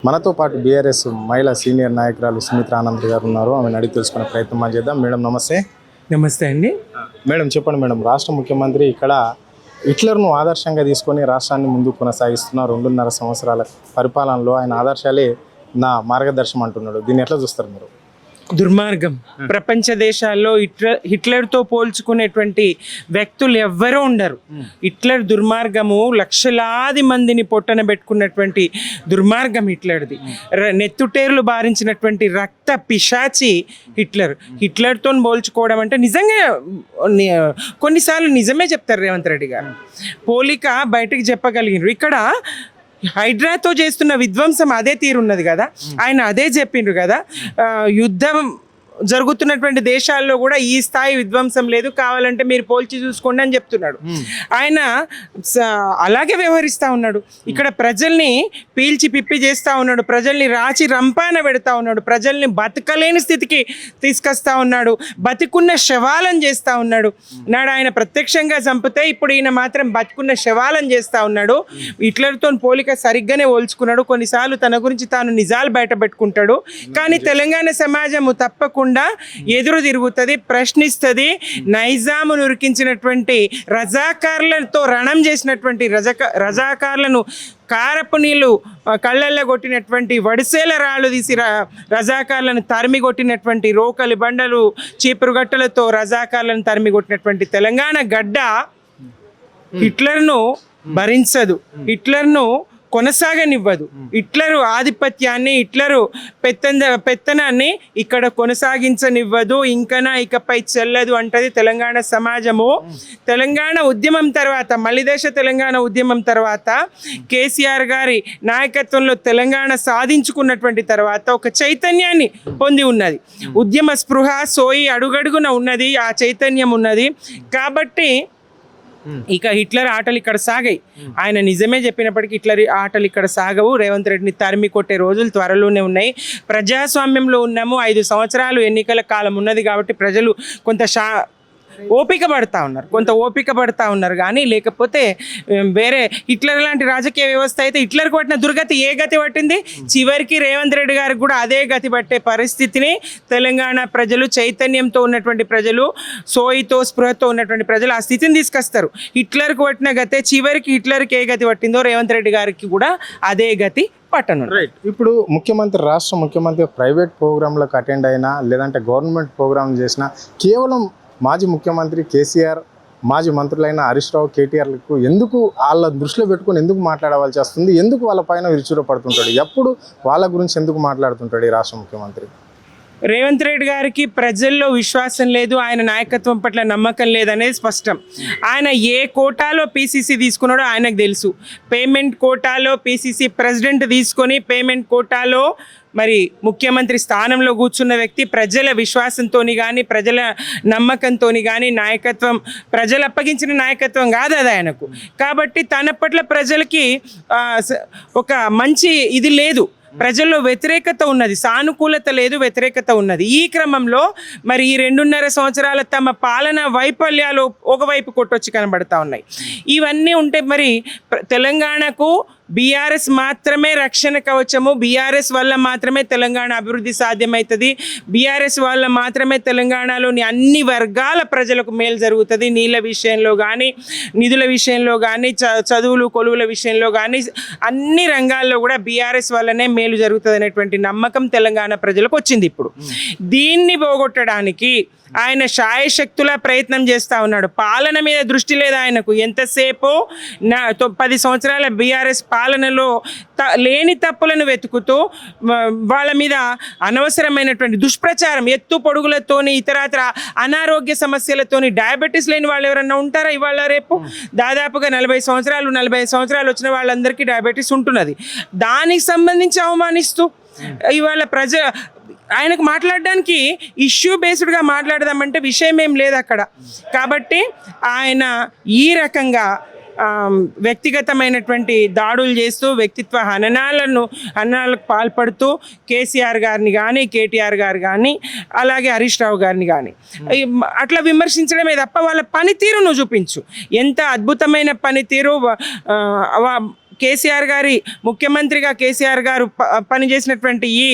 మనతో పాటు బీఆర్ఎస్ మహిళా సీనియర్ నాయకురాలు సుమిత్ర ఆనంద్ గారు ఉన్నారు. ఆమెను అడిగి తెలుసుకునే ప్రయత్నం చేద్దాం. మేడం నమస్తే. నమస్తే అండి. మేడం చెప్పండి మేడం, రాష్ట్ర ముఖ్యమంత్రి ఇక్కడ హిట్లర్ను ఆదర్శంగా తీసుకొని రాష్ట్రాన్ని ముందుకు కొనసాగిస్తున్న 2.5 సంవత్సరాల పరిపాలనలో ఆయన ఆదర్శాలే నా మార్గదర్శనం అంటున్నాడు. దీన్ని ఎట్లా చూస్తారు మీరు? దుర్మార్గం. ప్రపంచ దేశాల్లో హిట్లర్తో పోల్చుకునేటువంటి వ్యక్తులు ఎవ్వరూ ఉండరు. హిట్లర్ దుర్మార్గము లక్షలాది మందిని పొట్టన పెట్టుకున్నటువంటి దుర్మార్గం హిట్లర్ది. నెత్తుటేర్లు బారించినటువంటి రక్త పిశాచి హిట్లర్తో పోల్చుకోవడం అంటే నిజంగా కొన్నిసార్లు నిజమే చెప్తారు రేవంత్ రెడ్డి గారు. పోలిక బయటకు చెప్పగలిగినారు. ఇక్కడ హైడ్రాతో చేస్తున్న విధ్వంసం అదే తీరున్నది కదా, ఆయన అదే చెప్పిండ్రు కదా. యుద్ధం జరుగుతున్నటువంటి దేశాల్లో కూడా ఈ స్థాయి విధ్వంసం లేదు, కావాలంటే మీరు పోల్చి చూసుకోండి అని చెప్తున్నాడు. ఆయన అలాగే వ్యవహరిస్తూ ఉన్నాడు. ఇక్కడ ప్రజల్ని పీల్చి పిప్పి చేస్తూ ఉన్నాడు, ప్రజల్ని రాచి రంపాన పెడతా ఉన్నాడు, ప్రజల్ని బతకలేని స్థితికి తీసుకొస్తా ఉన్నాడు, బతికున్న శవాలను చేస్తూ ఉన్నాడు. నాడు ఆయన ప్రత్యక్షంగా చంపితే ఇప్పుడు ఈయన మాత్రం బతికున్న శవాలను చేస్తూ ఉన్నాడు. హిట్లర్తో పోలిక సరిగ్గానే పోల్చుకున్నాడు. కొన్నిసార్లు తన గురించి తాను నిజాలు బయట పెట్టుకుంటాడు. కానీ తెలంగాణ సమాజము తప్పకుండా ఎదురు తిరుగుతుంది, ప్రశ్నిస్తుంది. నైజామును ఉరికించినటువంటి రజాకార్లతో రణం చేసినటువంటి రజాకార్లను కారపు నీళ్లు కళ్ళల్లో కొట్టినటువంటి వడిసేల రాళ్ళు తీసి రజాకార్లను తరిమి కొట్టినటువంటి రోకలి బండలు చీపురుగట్టలతో రజాకార్లను తరిమి కొట్టినటువంటి తెలంగాణ గడ్డ హిట్లర్ను భరించదు, హిట్లర్ను కొనసాగనివ్వదు. హిట్లరు ఆధిపత్యాన్ని, హిట్లరు పెత్తనాన్ని ఇక్కడ కొనసాగించనివ్వదు. ఇకపై చెల్లదు అంటది తెలంగాణ సమాజము. తెలంగాణ ఉద్యమం తర్వాత, మలిదేశ తెలంగాణ ఉద్యమం తర్వాత, కేసీఆర్ గారి నాయకత్వంలో తెలంగాణ సాధించుకున్నటువంటి తర్వాత ఒక చైతన్యాన్ని పొంది ఉన్నది. ఉద్యమ స్పృహ సోయి అడుగడుగున ఉన్నది, ఆ చైతన్యం ఉన్నది. కాబట్టి ఇక హిట్లర్ ఆటలు ఇక్కడ సాగాయి. ఆయన నిజమే చెప్పినప్పటికీ హిట్లర్ ఆటలు ఇక్కడ సాగవు. రేవంత్ రెడ్డిని తరిమి కొట్టే రోజులు త్వరలోనే ఉన్నాయి. ప్రజాస్వామ్యంలో ఉన్నాము. 5 సంవత్సరాలు ఎన్నికల కాలం ఉన్నది కాబట్టి ప్రజలు కొంత ఓపిక పడతా ఉన్నారు. కానీ లేకపోతే వేరే హిట్లర్ లాంటి రాజకీయ వ్యవస్థ అయితే హిట్లర్కి పట్టిన దుర్గతి ఏ గతి పట్టింది, చివరికి రేవంత్ రెడ్డి గారికి కూడా అదే గతి పట్టే పరిస్థితిని తెలంగాణ ప్రజలు, చైతన్యంతో ఉన్నటువంటి ప్రజలు, సోయితో స్పృహతో ఉన్నటువంటి ప్రజలు ఆ స్థితిని తీసుకొస్తారు. హిట్లర్కి పట్టిన గతే చివరికి హిట్లర్కి ఏ గతి పట్టిందో రేవంత్ రెడ్డి గారికి కూడా అదే గతి పట్టను. రైట్. ఇప్పుడు రాష్ట్ర ముఖ్యమంత్రి ప్రైవేట్ ప్రోగ్రాంలకు అటెండ్ అయినా లేదంటే గవర్నమెంట్ ప్రోగ్రాం చేసినా కేవలం మాజీ ముఖ్యమంత్రి కేసీఆర్, మాజీ మంత్రులైన హరీష్ రావు, కేటీఆర్లకు ఎందుకు వాళ్ళ దృష్టిలో పెట్టుకొని ఎందుకు మాట్లాడవలసి వస్తుంది? ఎందుకు వాళ్ళ పైన విరుచులో పడుతుంటాడు? ఎప్పుడు వాళ్ళ గురించి ఎందుకు మాట్లాడుతుంటాడు ఈ రాష్ట్ర ముఖ్యమంత్రి? రేవంత్ రెడ్డి గారికి ప్రజల్లో విశ్వాసం లేదు, ఆయన నాయకత్వం పట్ల నమ్మకం లేదనేది స్పష్టం. ఆయన ఏ కోటాలో పీసీసీ తీసుకున్నాడో ఆయనకు తెలుసు. పేమెంట్ కోటాలో పీసీసీ ప్రెసిడెంట్ తీసుకొని పేమెంట్ కోటాలో మరి ముఖ్యమంత్రి స్థానంలో కూర్చున్న వ్యక్తి ప్రజల విశ్వాసంతో కానీ, ప్రజల నమ్మకంతో కానీ నాయకత్వం, ప్రజలు అప్పగించిన నాయకత్వం కాదు అది ఆయనకు. కాబట్టి తన పట్ల ప్రజలకి ఒక మంచి ఇది లేదు, ప్రజల్లో వ్యతిరేకత ఉన్నది, సానుకూలత లేదు, వ్యతిరేకత ఉన్నది. ఈ క్రమంలో మరి ఈ 2.5 సంవత్సరాల తమ పాలన వైఫల్యాలు ఒకవైపు కొట్టొచ్చి కనబడతా ఉన్నాయి. ఇవన్నీ ఉంటే మరి తెలంగాణకు బీఆర్ఎస్ మాత్రమే రక్షణ కవచము, బీఆర్ఎస్ వల్ల మాత్రమే తెలంగాణ అభివృద్ధి సాధ్యమవుతుంది, బీఆర్ఎస్ వల్ల మాత్రమే తెలంగాణలోని అన్ని వర్గాల ప్రజలకు మేలు జరుగుతుంది. నీళ్ళ విషయంలో కానీ, నిధుల విషయంలో కానీ, చదువులు కొలువుల విషయంలో కానీ, అన్ని రంగాల్లో కూడా బీఆర్ఎస్ వల్లనే మేలు జరుగుతుంది అనేటువంటి నమ్మకం తెలంగాణ ప్రజలకు వచ్చింది. ఇప్పుడు దీన్ని పోగొట్టడానికి ఆయన శాయశక్తులా ప్రయత్నం చేస్తూ ఉన్నాడు. పాలన మీద దృష్టి లేదు ఆయనకు. ఎంతసేపు 10 సంవత్సరాల బీఆర్ఎస్ పాలనలో లేని తప్పులను వెతుకుతూ వాళ్ళ మీద అనవసరమైనటువంటి దుష్ప్రచారం, ఎత్తు పొడుగులతోని, ఇతరత్ర అనారోగ్య సమస్యలతోని, డయాబెటీస్ లేని వాళ్ళు ఎవరన్నా ఉంటారా ఇవాళ రేపు? దాదాపుగా 45 సంవత్సరాలు వచ్చిన వాళ్ళందరికీ డయాబెటీస్ ఉంటున్నది. దానికి సంబంధించి అవమానిస్తూ ఇవాళ ఆయనకు మాట్లాడడానికి ఇష్యూ బేస్డ్గా మాట్లాడదామంటే విషయం ఏం లేదు అక్కడ. కాబట్టి ఆయన ఈ రకంగా వ్యక్తిగతమైనటువంటి దాడులు చేస్తూ, వ్యక్తిత్వ హననాలకు పాల్పడుతూ కేసీఆర్ గారిని కానీ, కేటీఆర్ గారు కానీ, అలాగే హరీష్ రావు గారిని కానీ అట్లా విమర్శించడమే తప్ప వాళ్ళ పనితీరు నువ్వు చూపించు. ఎంత అద్భుతమైన పనితీరు, కేసీఆర్ గారి ముఖ్యమంత్రిగా కేసీఆర్ గారు పనిచేసినటువంటి ఈ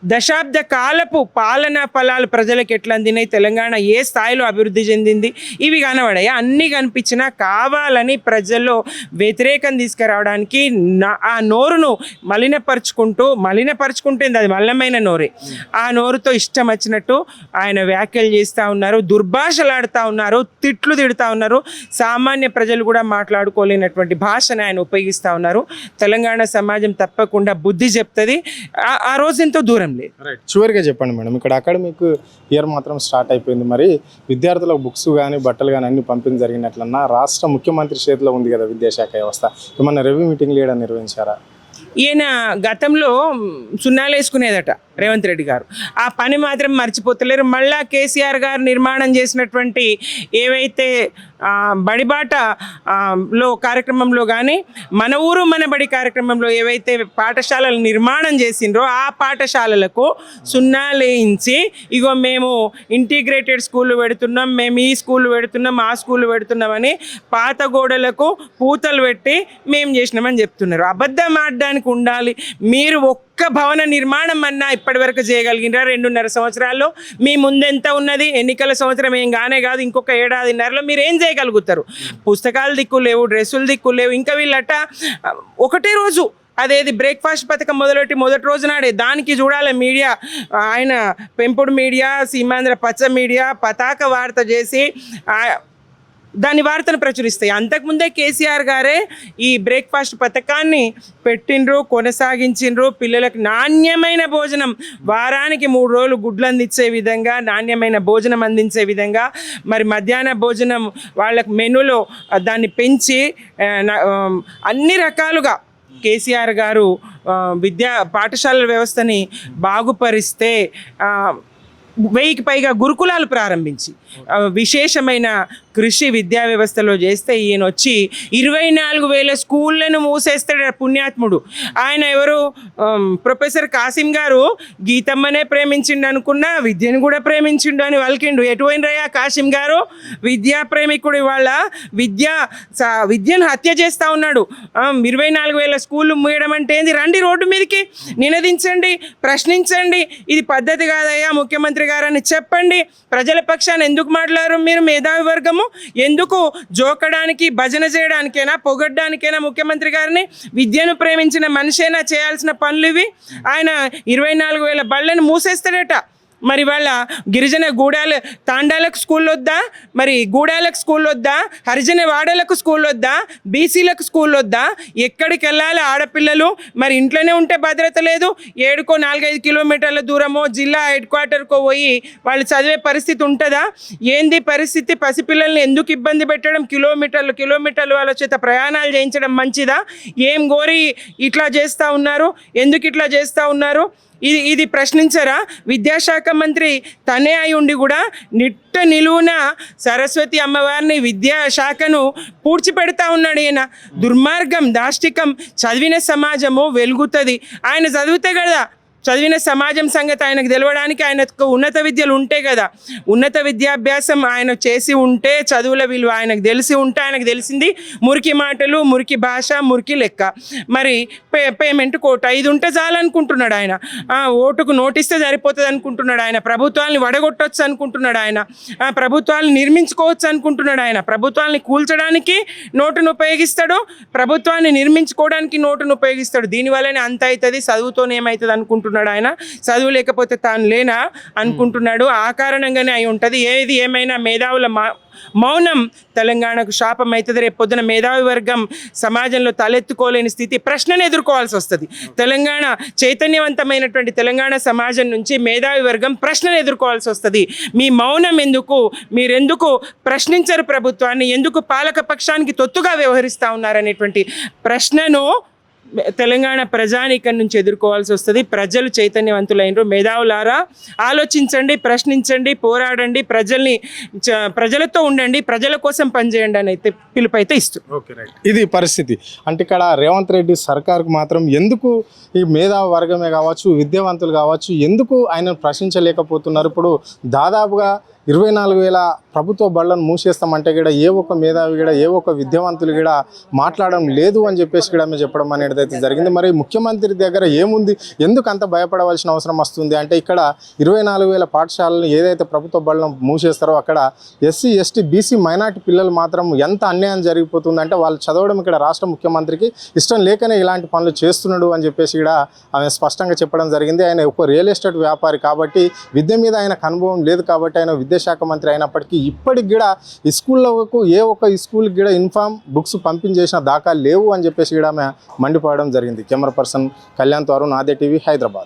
దశాబ్ద కాలపు పాలనా ఫలాలు ప్రజలకు ఎట్లా అందినాయి, తెలంగాణ ఏ స్థాయిలో అభివృద్ధి చెందింది, ఇవి కనబడాయి. అన్నీ కనిపించినా కావాలని ప్రజల్లో వ్యతిరేకం తీసుకురావడానికి ఆ నోరును మలినపరుచుకుంటుంది, అది మల్లమైన నోరే. ఆ నోరుతో ఇష్టం వచ్చినట్టు ఆయన వ్యాఖ్యలు చేస్తూ ఉన్నారు, దుర్భాషలాడుతూ ఉన్నారు, తిట్లు తిడుతూ ఉన్నారు. సామాన్య ప్రజలు కూడా మాట్లాడుకోలేనటువంటి భాషను ఆయన ఉపయోగిస్తూ ఉన్నారు. తెలంగాణ సమాజం తప్పకుండా బుద్ధి చెప్తుంది. ఆ రోజు ఎంతో దూరం లేదు. రైట్, చివరిగా చెప్పండి మేడం, ఇక్కడ అకాడమిక్ ఇయర్ మాత్రం స్టార్ట్ అయిపోయింది. మరి విద్యార్థులకు బుక్స్ కానీ బట్టలు కానీ అన్ని పంపిణీ జరిగినట్లన్నా రాష్ట్ర ముఖ్యమంత్రి చేతిలో ఉంది కదా విద్యాశాఖ వ్యవస్థ. ఏమన్నా రివ్యూ మీటింగ్లు ఏడా నిర్వహించారా? ఈయన గతంలో సున్నాలు వేసుకునేదట రేవంత్ రెడ్డి గారు, ఆ పని మాత్రం మర్చిపోతలేరు. మళ్ళా కేసీఆర్ గారు నిర్మాణం చేసినటువంటి ఏవైతే బడిబాట లో కార్యక్రమంలో కానీ మన ఊరు మన బడి కార్యక్రమంలో ఏవైతే పాఠశాలలు నిర్మాణం చేసిండ్రో ఆ పాఠశాలలకు సున్నాలు వేయించి, ఇగో మేము ఇంటిగ్రేటెడ్ స్కూళ్ళు పెడుతున్నాం, మేము ఈ స్కూళ్ళు పెడుతున్నాం, ఆ స్కూళ్ళు పెడుతున్నామని పాత గోడలకు పూతలు పెట్టి మేము చేసినామని చెప్తున్నారు. అబద్ధం ఆడడానికి ఉండాలి. మీరు ఒక్క భవన నిర్మాణం అన్నా ఇప్పటివరకు చేయగలిగినరా 2.5 సంవత్సరాల్లో? మీ ముందెంత ఉన్నది? ఎన్నికల సంవత్సరం ఏం కానే కాదు, ఇంకొక 1.5 మీరు ఏం చేయగలుగుతారు? పుస్తకాలు దిక్కు లేవు, డ్రెస్సులు దిక్కు లేవు. ఇంకా వీళ్ళట ఒకటే రోజు అదేది బ్రేక్ఫాస్ట్ పథకం మొదటి రోజు నాడే దానికి చూడాలి మీడియా, ఆయన పెంపుడు మీడియా, సీమాంధ్ర పచ్చ మీడియా పతాక వార్త చేసి దాని వార్తను ప్రచురిస్తాయి. అంతకుముందే కేసీఆర్ గారే ఈ బ్రేక్ఫాస్ట్ పథకాన్ని పెట్టిండ్రు, కొనసాగించిండ్రు. పిల్లలకు నాణ్యమైన భోజనం, వారానికి 3 రోజులు గుడ్లు అందించే విధంగా నాణ్యమైన భోజనం అందించే విధంగా మరి మధ్యాహ్న భోజనం వాళ్ళకు మెనూలో దాన్ని పెంచి అన్ని రకాలుగా కేసీఆర్ గారు పాఠశాలల వ్యవస్థని బాగుపరిస్తే 1000కి పైగా గురుకులాలు ప్రారంభించి విశేషమైన కృషి విద్యా వ్యవస్థలో చేస్తే ఈయన వచ్చి 24,000 స్కూళ్ళను మూసేస్తాడు పుణ్యాత్ముడు. ఆయన ఎవరు? ప్రొఫెసర్ కాసిం గారు గీతమ్మనే ప్రేమించిండు అనుకున్నా విద్యను కూడా ప్రేమించిండు అని వలికిండు. ఎటువైనరయ్యా కాసిం గారు? విద్యా ప్రేమికుడు ఇవాళ విద్యను హత్య చేస్తూ ఉన్నాడు. 24,000 స్కూళ్ళు మూయడం అంటే ఏంది? రండి రోడ్డు మీదకి, నినదించండి, ప్రశ్నించండి. ఇది పద్ధతి కాదయ్యా ముఖ్యమంత్రి గారని చెప్పండి. ప్రజల పక్షాన్ని ఎందుకు మాట్లాడారు మీరు? మేధావి వర్గము ఎందుకు జోకడానికి, భజన చేయడానికైనా, పొగడ్డానికైనా ముఖ్యమంత్రి గారిని? విద్యను ప్రేమించిన మనిషైనా చేయాల్సిన పనులు ఇవి. ఆయన 24,000 బళ్ళను మూసేస్తాడట. మరి వాళ్ళ గిరిజన తాండాలకు స్కూల్ వద్దా? మరి గూడాలకు స్కూల్ వద్దా? హరిజన వాడలకు స్కూల్ వద్దా? బీసీలకు స్కూల్ వద్దా? ఎక్కడికి వెళ్ళాలి ఆడపిల్లలు? మరి ఇంట్లోనే ఉంటే భద్రత లేదు. 4-5 కిలోమీటర్ల దూరమో జిల్లా హెడ్ క్వార్టర్కో పోయి వాళ్ళు చదివే పరిస్థితి ఉంటుందా? ఏంది పరిస్థితి? పసిపిల్లల్ని ఎందుకు ఇబ్బంది పెట్టడం? కిలోమీటర్లు వాళ్ళ చేత ప్రయాణాలు చేయించడం మంచిదా? ఏం గోరి ఇట్లా చేస్తూ ఉన్నారు? ఎందుకు ఇట్లా చేస్తూ ఉన్నారు? ఇది ప్రశ్నించరా? విద్యాశాఖ మంత్రి తనే అయి ఉండి కూడా నిలువున సరస్వతి అమ్మవారిని విద్యాశాఖను పూడ్చిపెడతా ఉన్నాడు ఈయన. దుర్మార్గం, దాష్టికం. చదివిన సమాజము వెలుగుతుంది. ఆయన చదివితే కదా చదివిన సమాజం సంగతి ఆయనకు తెలవడానికి ఆయనకు ఉన్నత విద్యలు ఉంటే కదా. ఉన్నత విద్యాభ్యాసం ఆయన చేసి ఉంటే చదువుల విలువ ఆయనకు తెలిసి ఉంటే, ఆయనకు తెలిసింది మురికి మాటలు, మురికి భాష, మురికి లెక్క. మరి పేమెంట్ కోట 5 ఉంటే చాలనుకుంటున్నాడు ఆయన. ఓటుకు నోటిస్తే సరిపోతుంది అనుకుంటున్నాడు ఆయన. ప్రభుత్వాన్ని వడగొట్టవచ్చు అనుకుంటున్నాడు ఆయన. ప్రభుత్వాన్ని నిర్మించుకోవచ్చు అనుకుంటున్నాడు ఆయన. ప్రభుత్వాన్ని కూల్చడానికి నోటును ఉపయోగిస్తాడు, ప్రభుత్వాన్ని నిర్మించుకోవడానికి నోటును ఉపయోగిస్తాడు. దీనివల్లనే అంత అవుతుంది, చదువుతోనే ఏమవుతుంది అనుకుంటున్నాడు ఆయన. చదువు లేకపోతే తాను లేనా అనుకుంటున్నాడు. ఆ కారణంగానే అయి ఉంటుంది. ఏది ఏమైనా మేధావుల మౌనం తెలంగాణకు శాపం అవుతుంది. రేపు పొద్దున మేధావి వర్గం సమాజంలో తలెత్తుకోలేని స్థితి, ప్రశ్నను ఎదుర్కోవాల్సి వస్తుంది. చైతన్యవంతమైనటువంటి తెలంగాణ సమాజం నుంచి మేధావి వర్గం ప్రశ్నను ఎదుర్కోవాల్సి వస్తుంది. మీ మౌనం ఎందుకు? మీరెందుకు ప్రశ్నించరు ప్రభుత్వాన్ని? ఎందుకు పాలక పక్షానికి తొత్తుగా వ్యవహరిస్తూ ఉన్నారనేటువంటి ప్రశ్నను తెలంగాణ ప్రజానీకం నుంచి ఎదుర్కోవాల్సి వస్తుంది. ప్రజలు చైతన్యవంతులైనరు. మేధావులారా ఆలోచించండి, ప్రశ్నించండి, పోరాడండి, ప్రజలతో ఉండండి, ప్రజల కోసం పనిచేయండి అని అయితే పిలుపైతే ఇస్తుంది. Okay, right. ఇది పరిస్థితి. అంటే ఇక్కడ రేవంత్ రెడ్డి సర్కార్కు మాత్రం ఎందుకు ఈ మేధావి వర్గమే కావచ్చు, విద్యావంతులు కావచ్చు, ఎందుకు ఆయనను ప్రశ్నించలేకపోతున్నారు? ఇప్పుడు దాదాపుగా 24,000 ప్రభుత్వ బళ్ళను మూసేస్తామంటే కూడా ఏ ఒక్క మేధావి కూడా ఏ ఒక్క విద్యావంతులు కూడా మాట్లాడడం లేదు అని చెప్పేసి కూడా మేము చెప్పడం అనేది అయితే జరిగింది. మరి ముఖ్యమంత్రి దగ్గర ఏముంది, ఎందుకు అంత భయపడవలసిన అవసరం వస్తుంది అంటే ఇక్కడ 24,000 పాఠశాలలు ఏదైతే ప్రభుత్వ బళ్ళను మూసేస్తారో అక్కడ ఎస్సీ ఎస్టీ బీసీ మైనార్టీ పిల్లలు మాత్రం ఎంత అన్యాయం జరిగిపోతుంది అంటే వాళ్ళు చదవడం ఇక్కడ రాష్ట్ర ముఖ్యమంత్రికి ఇష్టం లేకనే ఇలాంటి పనులు చేస్తున్నాడు అని చెప్పేసి కూడా ఆమె స్పష్టంగా చెప్పడం జరిగింది. ఆయన ఒక రియల్ ఎస్టేట్ వ్యాపారి కాబట్టి విద్య మీద ఆయనకు అనుభవం లేదు కాబట్టి ఆయన విద్యాశాఖ మంత్రి అయినప్పటికీ ఇప్పటికి కూడా ఈ స్కూళ్ళకు ఏ ఒక్క స్కూల్కి కూడా యూనిఫామ్ బుక్స్ పంపించేసిన దాఖలు లేవు అని చెప్పేసి కూడా ఆమె మండిపోవడం జరిగింది. కెమెరా పర్సన్ కళ్యాణ్ తో అరుణ్, ఆద్య టీవీ, హైదరాబాద్.